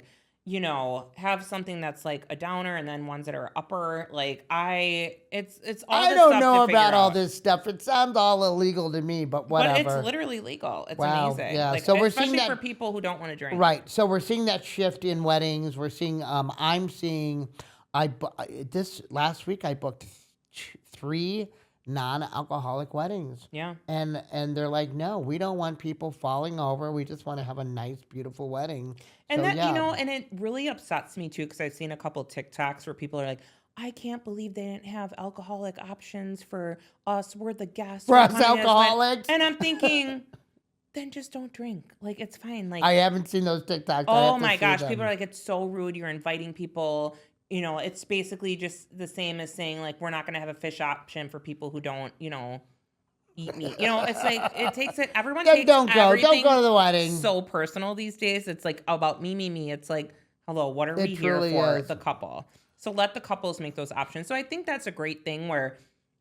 have something that's a downer, and then ones that are upper. It's all. I don't know about all this stuff. It sounds all illegal to me, but whatever. But it's literally legal. It's wow, amazing. Yeah, so we're seeing that for people who don't want to drink. Right. So we're seeing that shift in weddings. We're seeing. I'm seeing. This last week I booked 3 non-alcoholic weddings. Yeah. And they're like, no, we don't want people falling over. We just want to have a nice, beautiful wedding. And so, that, yeah. and it really upsets me too, because I've seen a couple TikToks where people are like, I can't believe they didn't have alcoholic options for us. We're the guests. For us alcoholics. And I'm thinking, then just don't drink. It's fine. I haven't seen those TikToks. Oh my gosh. People are like, it's so rude. You're inviting people. It's basically just the same as saying, we're not going to have a fish option for people who don't, eat meat. It's it takes it. Everyone then takes don't go to the wedding. So personal these days. It's about me. It's hello, what are we here for? The couple. So let the couples make those options. So I think that's a great thing where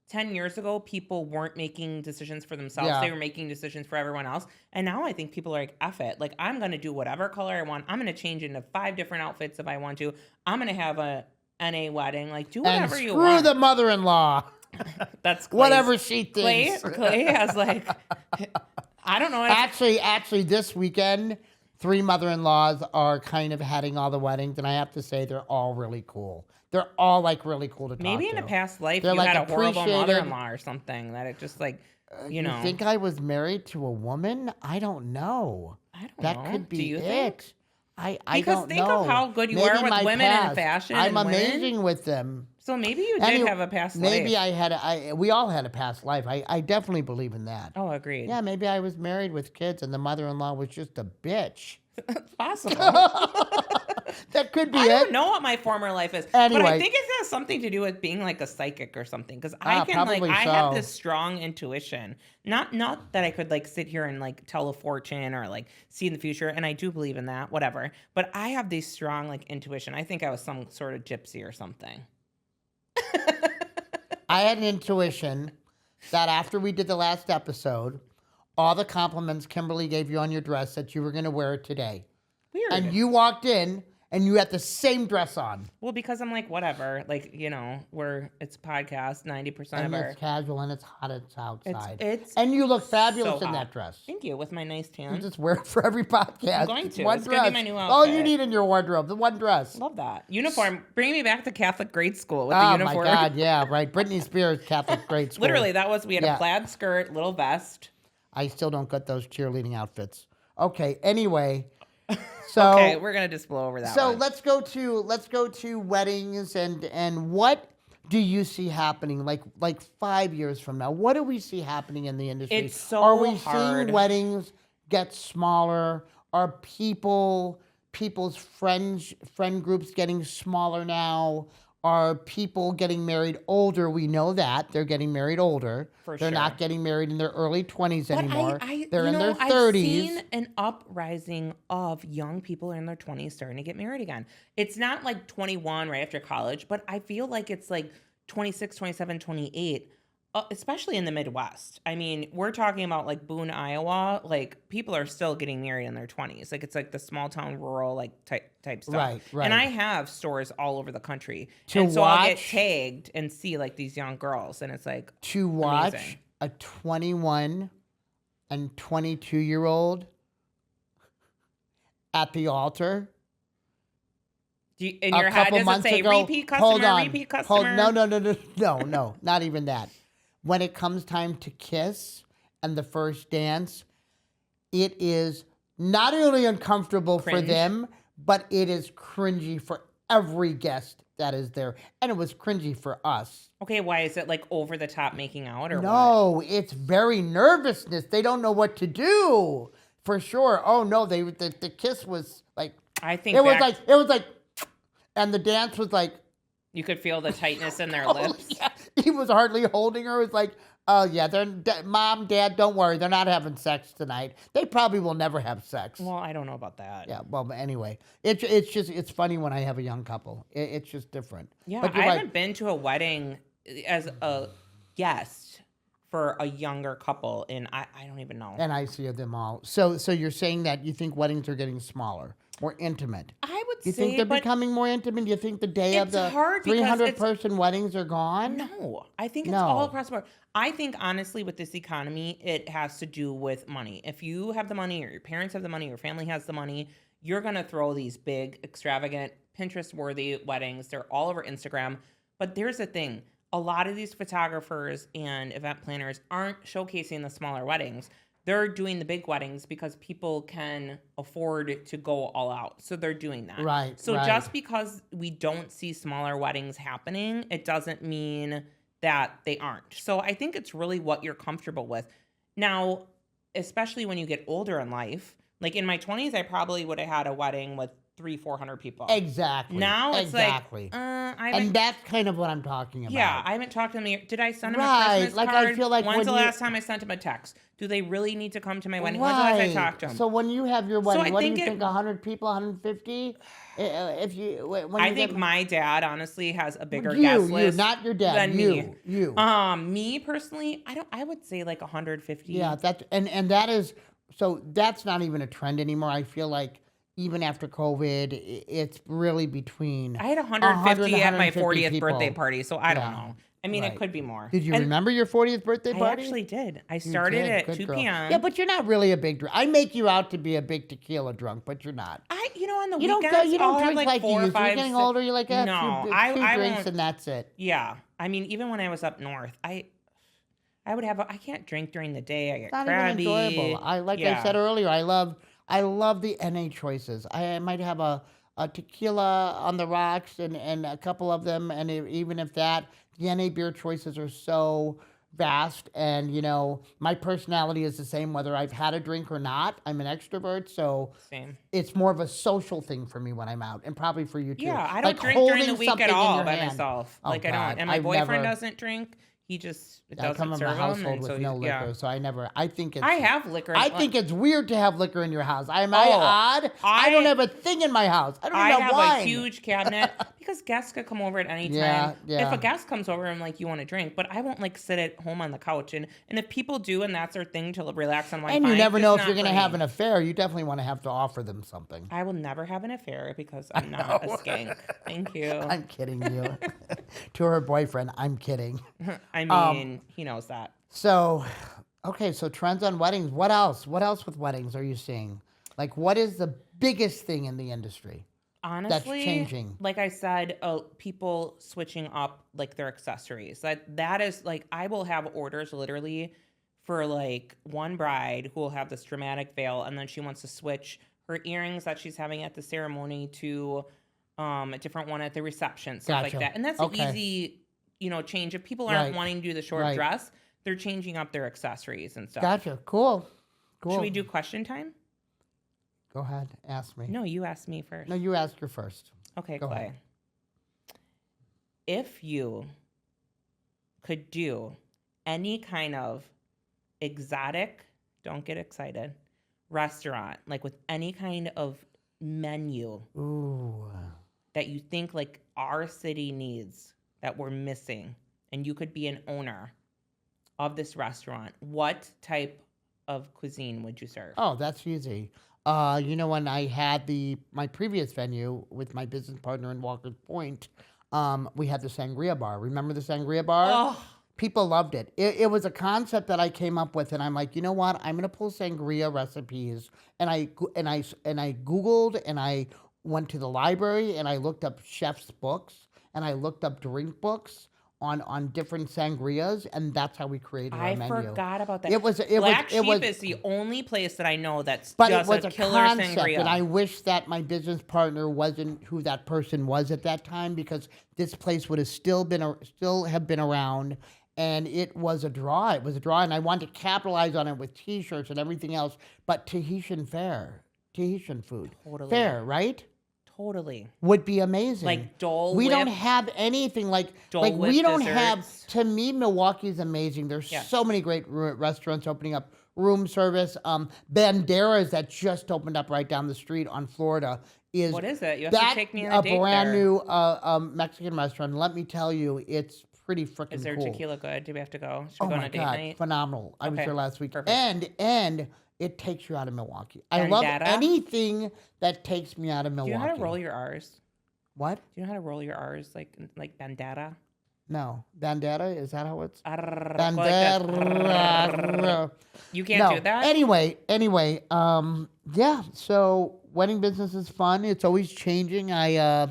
10 years ago, people weren't making decisions for themselves. Yeah. They were making decisions for everyone else. And now I think people are like, F it. I'm going to do whatever color I want. I'm going to change into 5 different outfits if I want to. I'm going to have a NA wedding. Like, do And whatever you screw want. the mother-in-law. That's Clay's. Whatever she thinks. Clay has like, I don't know. Actually, this weekend, 3 mother-in-laws are kind of heading all the weddings, and I have to say they're all really cool. They're all like really cool to talk to. Maybe in a past life They're, you like, had a horrible appreciated. mother-in-law or something that it just like, you know. You think I was married to a woman? I don't know. I don't know. That could be Do you it. think? I Because don't think know. of how good you Maybe are with my women past. and fashion. I'm and women. amazing with them. So maybe you did have a past life. Maybe I had. We all had a past life. I definitely believe in that. Oh, agreed. Yeah, maybe I was married with kids, and the mother-in-law was just a bitch. It's possible. That could be I it. don't know what my former life is, Anyway. but I think it has something to do with being like a psychic or something. Because I can like probably I have so. this strong intuition. Not that I could like sit here and like tell a fortune or like see in the future, and I do believe in that, whatever. But I have this strong like intuition. I think I was some sort of gypsy or something. I had an intuition that after we did the last episode, all the compliments Kimberly gave you on your dress that you were going to wear it today. Weird. And you walked in and you had the same dress on. Well, because I'm like, whatever. Like, you know, it's a podcast, 90% And of our... it's casual and it's hot outside. It's and you look fabulous so in hot. that dress. Thank you, with my nice tan. You just wear it for every podcast. I'm going to. One It's dress. gonna be my new All you outfit. need in your wardrobe, the one dress. Love that. Uniform. Bring me back to Catholic grade school with Oh, the uniform. my God, yeah, right. Britney Spears, Catholic grade school. Literally, we had Yeah. a plaid skirt, little vest. I still don't get those cheerleading outfits. Okay, anyway. So, Okay, we're gonna just blow over that So one. let's go to weddings and what do you see happening like 5 years from now? What do we see happening in the industry? It's so Are we hard. seeing weddings get smaller? Are people's friend groups getting smaller now? Are people getting married older? We know that they're getting married older. For They're sure. not getting married in their early 20s But anymore. They're you in know, their 30s. I've seen an uprising of young people in their 20s starting to get married again. It's not like 21 right after college, but I feel like it's like 26, 27, 28, especially in the Midwest. I mean, we're talking about like Boone, Iowa. Like people are still getting married in their 20s. Like it's like the small town rural like type stuff. Right. And I have stores all over the country. To and so I'll get watch- tagged and see like these young girls, and it's like To watch amazing. a 21 and 22-year-old at the altar. In your head, does it say repeat customer, repeat customer? No, not even that. When it comes time to kiss and the first dance, it is not only uncomfortable for Cringe. them, but it is cringy for every guest that is there. And it was cringy for us. Okay, why is it like over the top making out or what? No, it's very nervousness. They don't know what to do. For sure. Oh no, the kiss was like I think it was like and the dance was like you could feel the tightness in their oh, lips. yeah. He was hardly holding her. It was like, oh yeah, Mom, Dad, don't worry, they're not having sex tonight. They probably will never have sex. Well, I don't know about that. Yeah, well, but anyway, it's funny when I have a young couple. It's just different. Yeah, but I you're haven't been to a wedding as a guest for a younger couple, and I don't even know. And I see them all. So you're saying that you think weddings are getting smaller, more intimate. I would You say, think they're but becoming more intimate? Do you think the day of it's the hard because 300-person weddings are gone? no, I think it's No. all across the board. I think honestly, with this economy, it has to do with money. If you have the money, or your parents have the money, or your family has the money, you're gonna throw these big, extravagant, Pinterest-worthy weddings. They're all over Instagram. But there's the thing. A lot of these photographers and event planners aren't showcasing the smaller weddings. They're doing the big weddings because people can afford to go all out. So they're doing that. Right, So right. just because we don't see smaller weddings happening, it doesn't mean that they aren't. So I think it's really what you're comfortable with. Now, especially when you get older in life, like in my 20s, I probably would have had a wedding with 300-400 people. Exactly. Now it's exactly. like, I haven't and that's kind of what I'm talking about. yeah, I haven't talked to them. Did I send them Right, a Christmas like, I card? feel like When's when the you- last time I sent them a text? Do they really need to come to my wedding? When's the last time I talked to them? So when you have your So wedding, I what do you think think? 100 people, 150? If you, when I you think get, my dad honestly has a bigger you, guest list. not your dad, than me. you. Me personally, I would say like 150. Yeah, and that is so that's not even a trend anymore. I feel like even after COVID, it's really between. I had 150 at my 40th people. birthday party, so I don't Yeah, know. I mean, right. it could be more. Did you And remember your 40th birthday I party? actually did. I You started did. at Good 2 girl. p.m. Yeah, but you're not really a big drunk. I make you out to be a big tequila drunk, but you're not. On the You don't weekends, go. You I'll don't have drink like like you 4 or used to. You're 5. getting older. You're like a No, few I drinks won't. and that's it. Yeah, I mean, even when I was up north, I would have. I can't drink during the day. I get It's not crabby. even enjoyable. I said earlier, I love the NA choices. I might have a tequila on the rocks and a couple of them, and even if that, the NA beer choices are so vast, and my personality is the same whether I've had a drink or not. I'm an extrovert, so Same. it's more of a social thing for me when I'm out, and probably for you too. Yeah, I don't Like drink during the holding week something at in all your by hand. myself. Oh, Like I God, don't, and my I've boyfriend never- doesn't drink. He just I come doesn't from a serve him, household and so with no liquor, yeah. so I think it's. I have liquor. I think it's weird to have liquor in your house. Am I Oh, odd? I don't I- have a thing in my house. I don't I even have have wine. a huge cabinet because guests could come over at any time. Yeah, yeah. If a guest comes over and like you want to drink, but I won't like sit at home on the couch. And if people do and that's their thing to relax on, And you never know if you're going to have an affair. You definitely want to have to offer them something. I will never have an affair because I'm not a skank. Thank you. I'm kidding you. To her boyfriend, I'm kidding. I mean, he knows that. So, okay, so trends on weddings. What else? What else with weddings are you seeing? Like, what is the biggest thing in the industry? Honestly, changing. Like I said, people switching up like their accessories. That is like I will have orders literally for like one bride who will have this dramatic veil, and then she wants to switch her earrings that she's having at the ceremony to a different one at the reception, stuff Gotcha. like that. And that's Okay. an easy, change. If people aren't Right. wanting to do the short Right. dress, they're changing up their accessories and stuff. Gotcha. Cool. Should we do question time? Go ahead. Ask me. No, you asked me first. No, you ask her first. Okay, Go Clay. ahead. If you could do any kind of exotic, don't get excited, restaurant, like with any kind of menu Ooh. that you think like our city needs that we're missing, and you could be an owner of this restaurant, what type of cuisine would you serve? Oh, that's easy. When I had my previous venue with my business partner in Walker's Point, we had the sangria bar. Remember the sangria bar? Oh, People loved it. It was a concept that I came up with, and I'm like, you know what? I'm gonna pull sangria recipes, and I Googled, and I went to the library, and I looked up chefs' books, and I looked up drink books on different sangrias, and that's how we created our I menu. forgot about that. It was Black Sheep is the only place that I know that's But just it was a a killer concept, sangria. and I wish that my business partner wasn't who that person was at that time, because this place would have still have been around, and it was a draw. It was a draw, and I wanted to capitalize on it with T-shirts and everything else. But Tahitian food, Totally. fair, right? Totally. Would be amazing. Like Dole We Whip. don't have anything like Dole we Whip don't have. desserts. To me, Milwaukee's amazing. There's Yes. so many great restaurants opening up, room service. Banderas that just opened up right down the street on Florida is What is it? You have to that take me on a date brand there. new Mexican restaurant. Let me tell you, it's pretty freaking Is there cool. tequila good? Do we have to go? Should Oh we go on my a date god, night? phenomenal! I was Okay, there last week, perfect. and it takes you out of Milwaukee. I love Bandera? anything that takes me out of Do Milwaukee. you know how to roll your R's? What? Do you know how to roll your R's like bandana? No, bandera. Is that how it's? Bandera. You can't do that? Anyway, yeah. So wedding business is fun. It's always changing. I,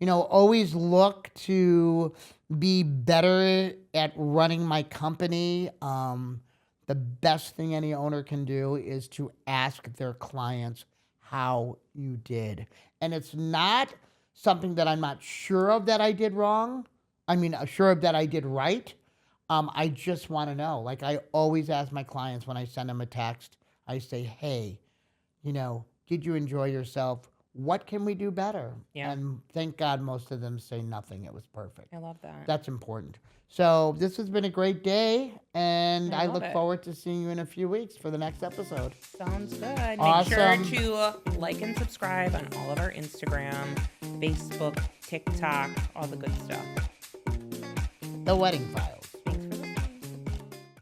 always look to be better at running my company. The best thing any owner can do is to ask their clients how you did. And it's not something that I'm not sure of that I did wrong. I mean, sure of that I did right. I just want to know. Like, I always ask my clients when I send them a text, I say, hey, did you enjoy yourself? What can we do better? Yeah. And thank God most of them say nothing. It was perfect. I love that. That's important. So this has been a great day, and I I love look it. forward to seeing you in a few weeks for the next episode. Sounds good. Awesome. Make sure to like and subscribe on all of our Instagram, Facebook, TikTok, all the good stuff. The Wedding File.